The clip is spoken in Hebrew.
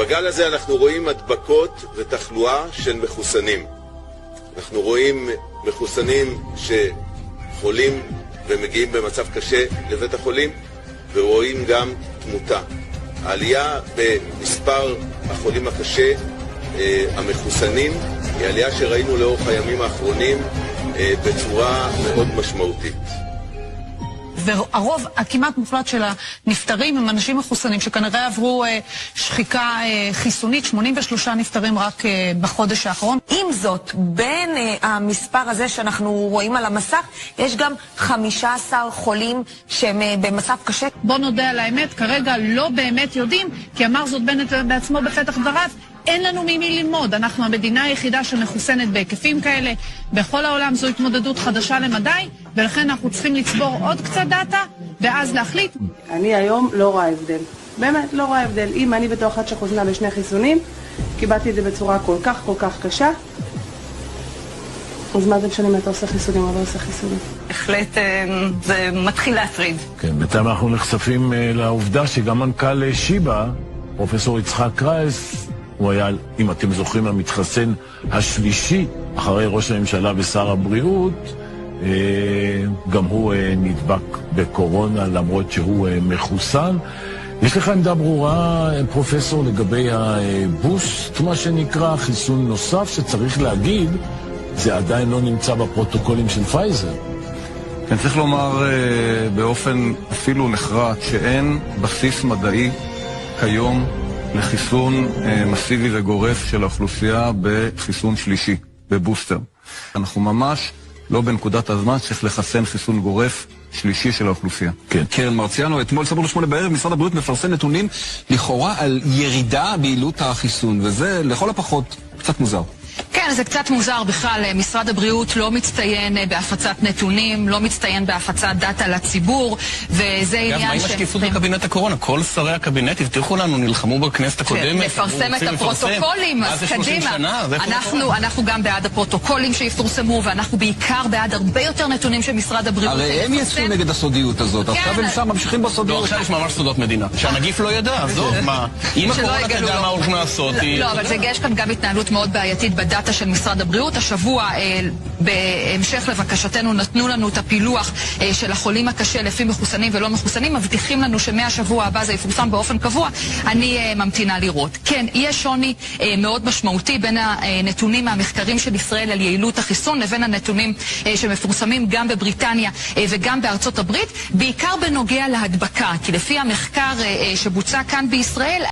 בגל הזה אנחנו רואים הדבקות ותחלואה של מחוסנים. אנחנו רואים מחוסנים שחולים ומגיעים במצב קשה לבית החולים, ורואים גם תמותה. העלייה במספר החולים הקשה, המחוסנים, היא עלייה שראינו לאורך הימים האחרונים בצורה מאוד משמעותית. והרוב הכמעט מוחלט של הנפטרים הם אנשים מחוסנים שכנראה עברו שחיקה חיסונית, 83 נפטרים רק בחודש האחרון. עם זאת, בין המספר הזה שאנחנו רואים על המסך, יש גם 15 חולים שהם במצב קשה. בוא נודה על האמת, כרגע לא באמת יודעים, כי אמר זאת בנט בעצמו בפתח דבריו, אין לנו ממי ללמוד. אנחנו המדינה היחידה שמחוסנת בהיקפים כאלה. בכל העולם זו התמודדות חדשה למדי, ולכן אנחנו צריכים לצבור עוד קצת דאטה, ואז להחליט. אני היום לא רואה הבדל. באמת לא רואה הבדל. אם אני בתור אחת שחוסנה בשני חיסונים, קיבלתי את זה בצורה כל כך קשה, אז מה זה משנה אם אתה עושה חיסונים או לא עושה חיסונים? בהחלט זה מתחיל להטריד. כן, בינתיים אנחנו נחשפים לעובדה שגם מנכ"ל שיבא, פרופסור יצחק קרייס, הוא היה, אם אתם זוכרים, המתחסן השלישי אחרי ראש הממשלה ושר הבריאות, גם הוא נדבק בקורונה למרות שהוא מחוסן. יש לך עמדה ברורה, פרופסור, לגבי הבוסט, מה שנקרא, חיסון נוסף שצריך להגיד, זה עדיין לא נמצא בפרוטוקולים של פייזר. כן, צריך לומר באופן אפילו נחרץ שאין בסיס מדעי כיום לחיסון מסיבי וגורף של האוכלוסייה בחיסון שלישי, בבוסטר. אנחנו ממש לא בנקודת הזמן שצריך לחסן חיסון גורף שלישי של האוכלוסייה. כן. קרן מרציאנו, אתמול סבור ל8 בערב, משרד הבריאות מפרסם נתונים לכאורה על ירידה ביעילות החיסון, וזה לכל הפחות קצת מוזר. כן, זה קצת מוזר בכלל. משרד הבריאות לא מצטיין בהפצת נתונים, לא מצטיין בהפצת דאטה לציבור, וזה עניין מה עם השקיפות בקבינט הקורונה? כל שרי הקבינט הבטיחו לנו, נלחמו בכנסת הקודמת. לפרסם את הפרוטוקולים, אז קדימה. אנחנו גם בעד הפרוטוקולים שיפורסמו, ואנחנו בעיקר בעד הרבה יותר נתונים שמשרד הבריאות יפרסם. הרי הם יצאו נגד הסודיות הזאת, עכשיו הם שם ממשיכים בסודיות. לא, עכשיו יש ממש סודות מדינה. שהנגיף לא ידע, עזוב, מה? אם הקורונה תדע מה הולכים לעשות, לא, אבל יש כאן גם התנהלות מאוד בעייתית בדאטה של משרד הבריאות. השבוע, בהמשך לבקשתנו, נתנו לנו את הפילוח של החולים הקשה לפי מחוסנים ולא מחוסנים, מבטיחים לנו שמהשבוע הבא זה יפורסם באופן קבוע. אני ממתינה לראות. כן, יש שוני מאוד משמעותי בין הנתונים מהמחקרים של ישראל על יעילות החיסון לבין הנתונים שמפורסמים גם בבריטניה וגם בארצות הברית, בעיקר בנוגע להדבקה, כי לפי המחקר שבוצע כאן בישראל,